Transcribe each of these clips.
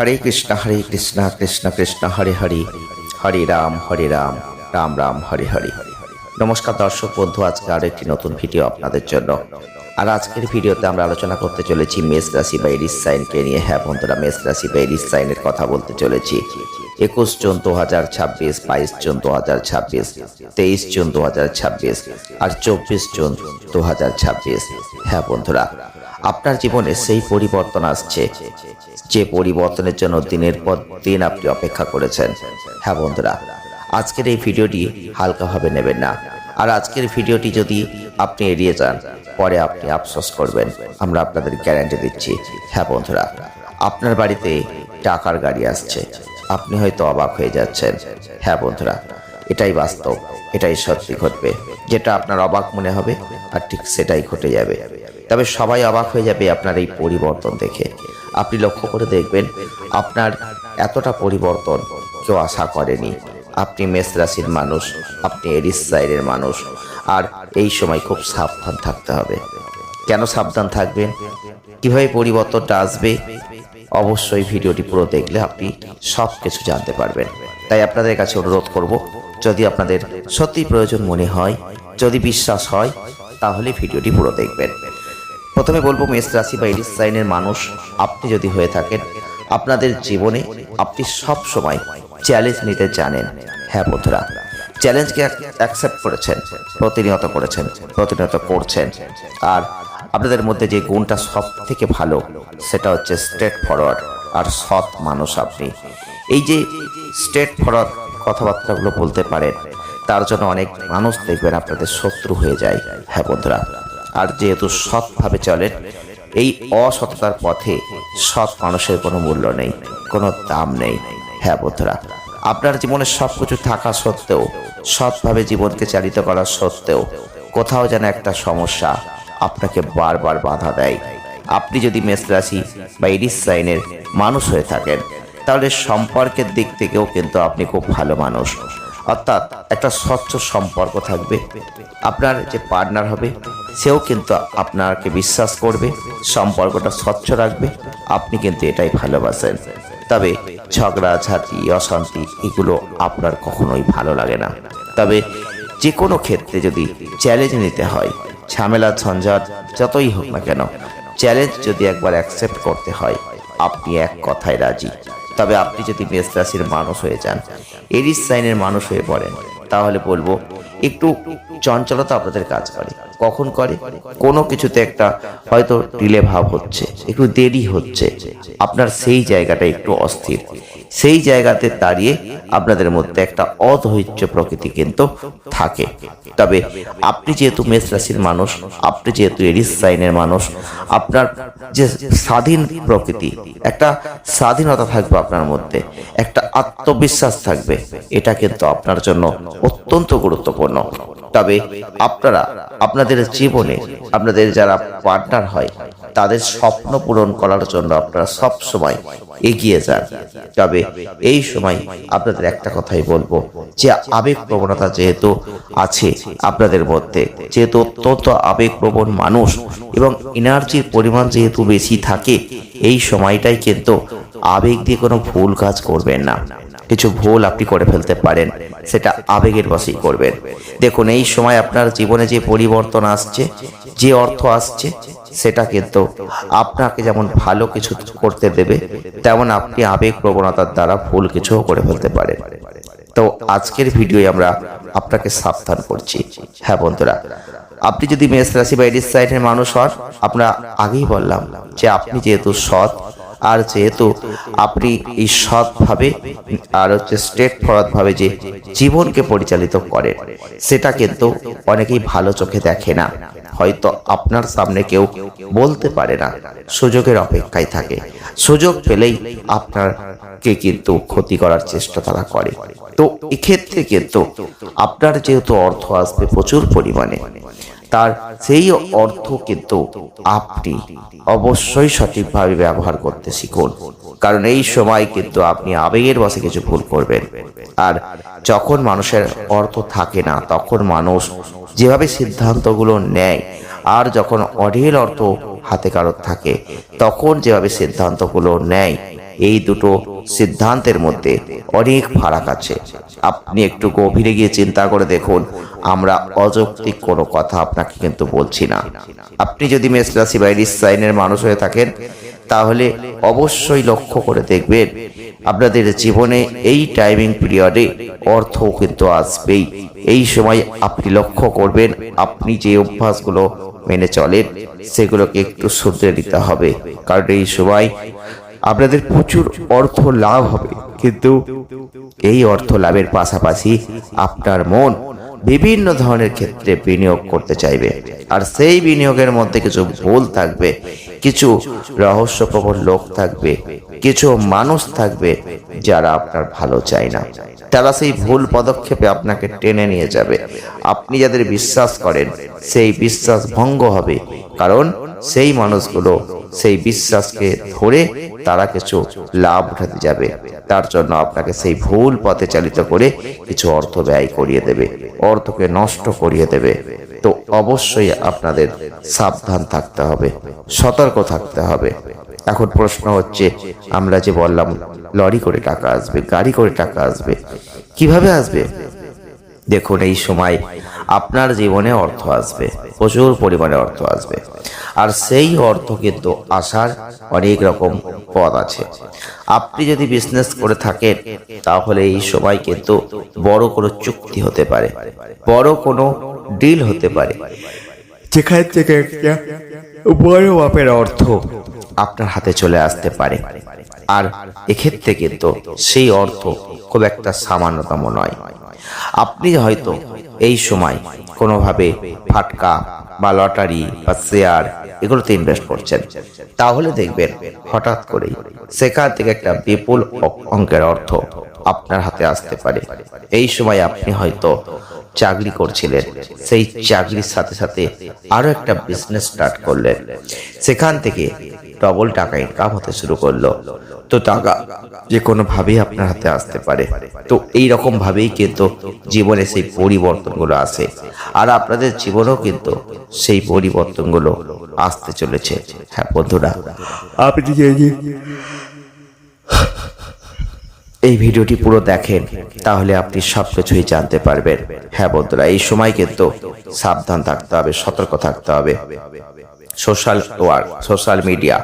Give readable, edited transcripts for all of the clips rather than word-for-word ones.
হরে কৃষ্ণ কৃষ্ণ কৃষ্ণ হরে হরে, হরে রাম রাম রাম হরে হরে। নমস্কার দর্শক বন্ধু, আজকে আরো একটি নতুন ভিডিও আপনাদের জন্য। আর আজকের ভিডিওতে আমরা আলোচনা করতে চলেছি মেষ রাশি বা এরিস সাইনকে নিয়ে। হ্যাঁ বন্ধুরা, মেষ রাশি বা এরিস সাইনের কথা বলতে চলেছি। 21 জুন 2026, 22 জুন 2026, 23 জুন 2026 আর 24 জুন 2026। হ্যাঁ বন্ধুরা, আপনার জীবনে সেই পরিবর্তন আসছে যে পরিবর্তনের জন্য দিনের পর দিন আপনি অপেক্ষা করেছেন। হ্যাঁ বন্ধুরা, আজকের এই ভিডিওটি হালকাভাবে নেবেন না। আর আজকের ভিডিওটি যদি আপনি এড়িয়ে যান, পরে আপনি আফসোস করবেন, আমরা আপনাদের গ্যারান্টি দিচ্ছি। হ্যাঁ বন্ধুরা, আপনার বাড়িতে টাকার গাড়ি আসছে, আপনি হয়তো অবাক হয়ে যাচ্ছেন। হ্যাঁ বন্ধুরা, এটাই বাস্তব, এটাই সত্যি ঘটবে। যেটা আপনার অবাক মনে হবে আর ঠিক সেটাই ঘটে যাবে। তবে সবাই অবাক হয়ে যাবে আপনার এই পরিবর্তন দেখে। আপনি লক্ষ্য করে দেখবেন, আপনার এতটা পরিবর্তন কেউ আশা করেনি। আপনি মেষ রাশির মানুষ, আপনি এরিস সাইনের মানুষ, আর এই সময় খুব সাবধান থাকতে হবে। কেন সাবধান থাকবেন, কিভাবে পরিবর্তনটা আসবে, অবশ্যই ভিডিওটি পুরো দেখলে আপনি সব কিছু জানতে পারবেন। তাই আপনাদের কাছে অনুরোধ করব, যদি আপনাদের সত্যি প্রয়োজন মনে হয়, যদি বিশ্বাস হয়, তাহলে ভিডিওটি পুরো দেখবেন। প্রথমে বলবো, মেষ রাশি বা এরিস সাইনের মানুষ আপনি যদি হয়ে থাকেন, আপনাদের জীবনে আপনি সব সময় চ্যালেঞ্জ নিতে জানেন। হ্যাঁ বন্ধুরা, চ্যালেঞ্জকে অ্যাকসেপ্ট করেছেন, প্রতিনিয়ত করেছেন, প্রতিনিয়ত করছেন। আর আপনাদের মধ্যে যে গুণটা সব থেকে ভালো, সেটা হচ্ছে স্ট্রেট ফরওয়ার্ড আর সৎ মানুষ আপনি। এই যে স্ট্রেট ফরওয়ার্ড কথাবার্তাগুলো বলতে পারেন, তার জন্য অনেক মানুষ দেখবেন আপনাদের শত্রু হয়ে যায়। হ্যাঁ বন্ধুরা, আর যেহেতু সৎভাবে চলেন, এই অসততার পথে সৎ মানুষের কোনো মূল্য নেই, কোনো দাম নেই। হ্যাঁ বন্ধুরা, আপনার জীবনে সব কিছু থাকা সত্ত্বেও, সৎভাবে জীবনকে চালিত করা সত্ত্বেও, কোথাও যেন একটা সমস্যা আপনাকে বারবার বাধা দেয়। আপনি যদি মেষ রাশি বা এরিস সাইনের মানুষ হয়ে থাকেন, তাহলে সম্পর্কের দিক থেকেও কিন্তু আপনি খুব ভালো মানুষ। অর্থাৎ একটা স্বচ্ছ সম্পর্ক থাকবে। আপনার যে পার্টনার হবে, সেও কিন্তু আপনাকে বিশ্বাস করবে, সম্পর্কটা স্বচ্ছ রাখবে। আপনি কিন্তু এটাই ভালোবাসেন। তবে ঝগড়াঝাটি, অশান্তি, এগুলো আপনার কখনোই ভালো লাগে না। তবে যে কোনো ক্ষেত্রে যদি চ্যালেঞ্জ নিতে হয়, ঝামেলা ঝঞ্ঝাট যতই হোক না কেন, চ্যালেঞ্জ যদি একবার অ্যাকসেপ্ট করতে হয়, আপনি এক কথায় রাজি। তবে আপনি যদি মেষ রাশির মানুষ হয়ে যান, এরিস সাইনের মানুষ হয়ে পড়েন, তাহলে বলবো একটু চঞ্চলতা আপনাদের কাজ করে। কখন করে? কোনো কিছুতে একটা হয়তো ডিলে ভাব হচ্ছে, একটু দেরি হচ্ছে, আপনার সেই জায়গাটা একটু অস্থির। সেই জায়গাতে দাঁড়িয়ে আপনাদের মধ্যে একটা অধৈর্য প্রকৃতি কিন্তু থাকে। তবে আপনি যেহেতু মেষ রাশির মানুষ, আপনি যেহেতু এরিস সাইনের মানুষ, আপনার যে স্বাধীন প্রকৃতি, একটা স্বাধীনতা থাকবে আপনার মধ্যে, একটা আত্মবিশ্বাস থাকবে। এটা কিন্তু আপনার জন্য অত্যন্ত গুরুত্বপূর্ণ। তবে আপনারা আপনাদের জীবনে আপনাদের যারা পার্টনার হয়, তাদের স্বপ্ন পূরণ করার জন্য আপনারা সব সময় এগিয়ে যান। তবে এই সময় আপনাদের একটা কথাই বলবো, যে আবেগ প্রবণতা যেহেতু আছে আপনাদের মধ্যে, যেহেতু অত্যন্ত আবেগপ্রবণ মানুষ এবং এনার্জির পরিমাণ যেহেতু বেশি থাকে, এই সময়টাই কিন্তু আবেগ দিয়ে কোনো ভুল কাজ করবেন না। কিছু ভুল আপনি করে ফেলতে পারেন, সেটা আবেগের বশেই করবেন। দেখুন, এই সময় আপনার জীবনে যে পরিবর্তন আসছে, যে অর্থ আসছে, সেটা কিন্তু আপনাকে যেমন ভালো কিছু করতে দেবে, তেমন আপনি আবেগ প্রবণতার দ্বারা ভুল কিছুও করে ফেলতে পারেন। তো আজকের ভিডিওয়ে আমরা আপনাকে সাবধান করছি। হ্যাঁ বন্ধুরা, আপনি যদি মেষ রাশি বা এরিস সাইনের মানুষ হন, আমরা আগেই বললাম যে আপনি যেহেতু সৎ, আর যেহেতু আপনি এই সৎভাবে আর স্ট্রেট ফরওয়ার্ড ভাবে যে জীবনকে পরিচালিত করেন, সেটা কিন্তু অনেকেই ভালো চোখে দেখে না। হয়তো আপনার সামনে কেউ বলতে পারে না, সুযোগের অপেক্ষায় থাকে। সুযোগ পেলেই আপনাকে কিন্তু ক্ষতি করার চেষ্টা তারা করে। তো এক্ষেত্রে কিন্তু আপনার যেহেতু অর্থ আসবে প্রচুর পরিমাণে, তার সেই অর্থ কিন্তু আপনি অবশ্যই সঠিকভাবে ব্যবহার করতে শিখুন। কারণ এই সময় কিন্তু আপনি আবেগের বশে কিছু ভুল করবেন। আর যখন মানুষের অর্থ থাকে না, তখন মানুষ যেভাবে সিদ্ধান্তগুলো নেয়, আর যখন অঢেল অর্থ হাতে কারো থাকে, তখন যেভাবে সিদ্ধান্তগুলো নেয়, এই দুটো সিদ্ধান্তের মধ্যে অনেক ফারাক আছে। আপনি একটু গভীরে গিয়ে চিন্তা করে দেখুন, আমরা অযৌক্তিক কোনো কথা আপনাকে কিন্তু বলছি না। আপনি যদি মেষ রাশি বা এরিস সাইনের মানুষ হয়ে থাকেন, তাহলে অবশ্যই লক্ষ্য করে দেখবেন আপনাদের জীবনে এই টাইমিং পিরিয়ডে অর্থ কিন্তু আসবেই। এই সময় আপনি লক্ষ্য করবেন আপনি যে অভ্যাসগুলো মেনে চলেন সেগুলোকে একটু শুধরে নিতে হবে, কারণ এই সময় আপনাদের প্রচুর অর্থ লাভ হবে। কিন্তু এই অর্থ লাভের পাশাপাশি আপনার মন বিভিন্ন ধরনের ক্ষেত্রে বিনিয়োগ করতে চাইবে, আর সেই বিনিয়োগের মধ্যে কিছু ভুল থাকবে, কিছু রহস্যপ্রবণ লোক থাকবে, কিছু মানুষ থাকবে যারা আপনার ভালো চায় না। তারা সেই ভুল পদক্ষেপে আপনাকে টেনে নিয়ে যাবে। আপনি যাদের বিশ্বাস করেন সেই বিশ্বাস ভঙ্গ হবে, কারণ সেই মানুষগুলো সেই বিশ্বাসকে ধরে তারা কিছু লাভ উঠাতে যাবে। তার জন্য আপনাকে সেই ভুল পথে চালিত করে কিছু অর্থ ব্যয় করিয়ে দেবে, অর্থকে নষ্ট করিয়ে দেবে। তো অবশ্যই আপনাদের সাবধান থাকতে হবে, সতর্ক থাকতে হবে। এখন প্রশ্ন হচ্ছে, আমরা যে বললাম লরি করে টাকা আসবে, গাড়ি করে টাকা আসবে, কিভাবে আসবে? দেখুন, এই সময় আপনার জীবনে অর্থ আসবে, প্রচুর পরিমাণে অর্থ আসবে, আর সেই অর্থ কিন্তু আসার অনেক রকম পথ আছে। আপনি যদি বিজনেস করে থাকেন তাহলে এই সময় কিন্তু বড় কোনো চুক্তি হতে পারে, বড় কোনো ডিল হতে পারে, যেখান থেকে একটা বড় মাপের অর্থ আপনার হাতে চলে আসতে পারে। আর এক্ষেত্রে কিন্তু সেই অর্থ খুব একটা সামান্যতম নয়। আপনি হয়তো এই সময় কোনোভাবে ফাটকা বা লটারি বা শেয়ার এগুলোতে ইনভেস্ট করছেন, তাহলে দেখবেন হঠাৎ করেই সেখান থেকে একটা বিপুল অঙ্কের অর্থ আপনার হাতে আসতে পারে। এই সময় আপনি হয়তো চাকরি করছিলেন, সেই চাকরির সাথে সাথে আরো একটা বিজনেস স্টার্ট করলেন, সেখান থেকে ডবল টাকা ইনকাম হতে শুরু করলো। তো টাকা যে কোনো ভাবেই আপনার হাতে আসতে পারে। তো এই রকম ভাবেই কিন্তু জীবনে সেই পরিবর্তনগুলো আসে, আর আপনাদের জীবনেও কিন্তু সেই পরিবর্তনগুলো আসতে চলেছে। হ্যাঁ বন্ধুরা, আপনি যদি এই ভিডিওটি পুরো দেখেন তাহলে আপনি সবকিছুই জানতে পারবেন। হ্যাঁ বন্ধুরা, এই সময় কিন্তু সাবধান থাকতে হবে, সতর্ক থাকতে হবে। সোশ্যাল মিডিয়া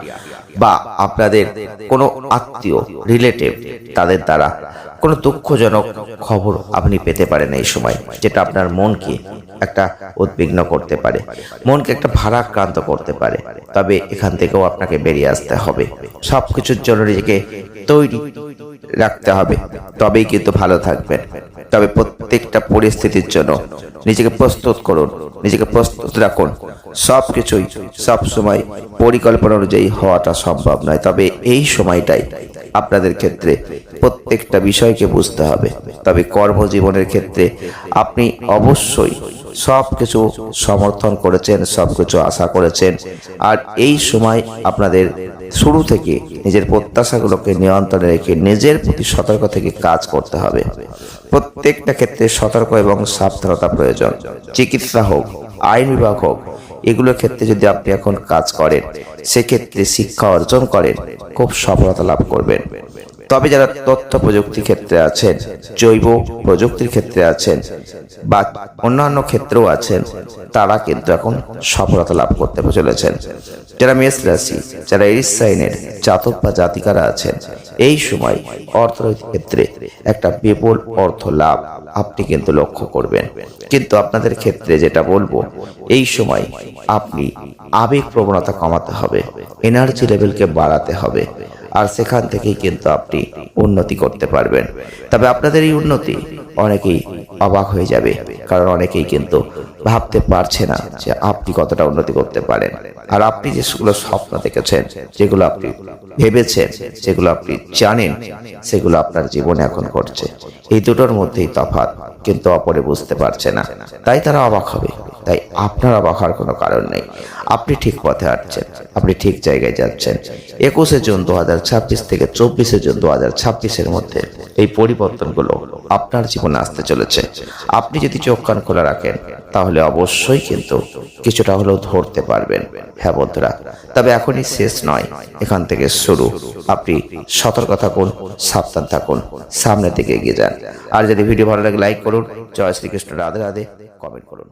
বা আপনাদের কোনো আত্মীয় রিলেটিভ তাদের দ্বারা কোনো দুঃখজনক খবর আপনি পেতে পারেন এই সময়, যেটা আপনার মনকে একটা উদ্বিগ্ন করতে পারে, মনকে একটা ভারাক্রান্ত করতে পারে। তবে এখান থেকেও আপনাকে বেরিয়ে আসতে হবে, সবকিছুর জন্য নিজেকে তৈরি রাখতে হবে, তবেই কিন্তু ভালো থাকবেন। তবে প্রত্যেকটা পরিস্থিতির জন্য নিজেকে প্রস্তুত করুন, নিজেকে প্রস্তুত রাখুন। সবকিছুই সবসময় পরিকল্পনা অনুযায়ী হওয়াটা সম্ভব নয়, তবে এই সময়টাই আপনাদের ক্ষেত্রে প্রত্যেকটা বিষয়কে বুঝতে হবে। তবে কর্মজীবনের ক্ষেত্রে আপনি অবশ্যই সবকিছু সমর্থন করেছেন, সবকিছু আশা করেছেন, আর এই সময় আপনাদের শুরু থেকে নিজের প্রত্যাশাগুলোকে নিয়ন্ত্রণে রেখে নিজের প্রতি সতর্ক থেকে কাজ করতে হবে। প্রত্যেকটা ক্ষেত্রে সতর্ক এবং সাবধানতা প্রয়োজন। চিকিৎসা হোক, আইন বিভাগ হোক, এগুলোর ক্ষেত্রে যদি আপনি এখন কাজ করেন, সেক্ষেত্রে শিক্ষা অর্জন করেন, খুব সফলতা লাভ করবেন। তবে যারা তথ্য প্রযুক্তি ক্ষেত্রে আছেন, জৈব প্রযুক্তির ক্ষেত্রে আছেন বা অন্যান্য ক্ষেত্রেও আছেন, তারা কিন্তু এখন সফলতা লাভ করতে চলেছেন। যারা মেষ রাশি, যারা এরিস সাইনের জাতক বা জাতিকারা আছেন, এই সময় অর্থনৈতিক ক্ষেত্রে একটা বিপুল অর্থ লাভ আপনি কিন্তু লক্ষ্য করবেন। কিন্তু আপনাদের ক্ষেত্রে যেটা বলবো, এই সময় আপনি আবেগ প্রবণতা কমাতে হবে, এনার্জি লেভেলকে বাড়াতে হবে, আর সেখান থেকেই কিন্তু আপনি উন্নতি করতে পারবেন। তবে আপনাদের এই উন্নতি অনেকেই অবাক হয়ে যাবে, কারণ অনেকেই কিন্তু ভাবতে পারছে না যে আপনি কতটা উন্নতি করতে পারেন। আর আপনি যেগুলো স্বপ্ন দেখেছেন, যেগুলো আপনি ভেবেছেন, যেগুলো আপনি জানেন, সেগুলো আপনার জীবনে এখন ঘটছে। এই দুটোর মধ্যেই তফাৎ, কিন্তু অপরে বুঝতে পারছে না, তাই তারা অবাক হবে। তাই আপনার অবাক হওয়ার কোনো কারণ নেই। আপনি ঠিক পথে হাঁটছেন, আপনি ঠিক জায়গায় যাচ্ছেন। 21শে জুন 2026 থেকে 24শে জুন 2026-এর মধ্যে এই পরিবর্তনগুলো আপনার জীবনে আসতে চলেছে। আপনি যদি চোখ কান খোলা রাখেন তাহলে অবশ্যই কিন্তু কিছুটা হলেও ধরতে পারবেন। হ্যাঁ বন্ধুরা, তবে এখনই শেষ নয়, এখান থেকে শুরু। আপনি সতর্ক থাকুন, সাবধান থাকুন, সামনের দিকে এগিয়ে যান। আর যদি ভিডিও ভালো লাগে লাইক করুন। জয় শ্রীকৃষ্ণ, রাধে রাধে, কমেন্ট করুন।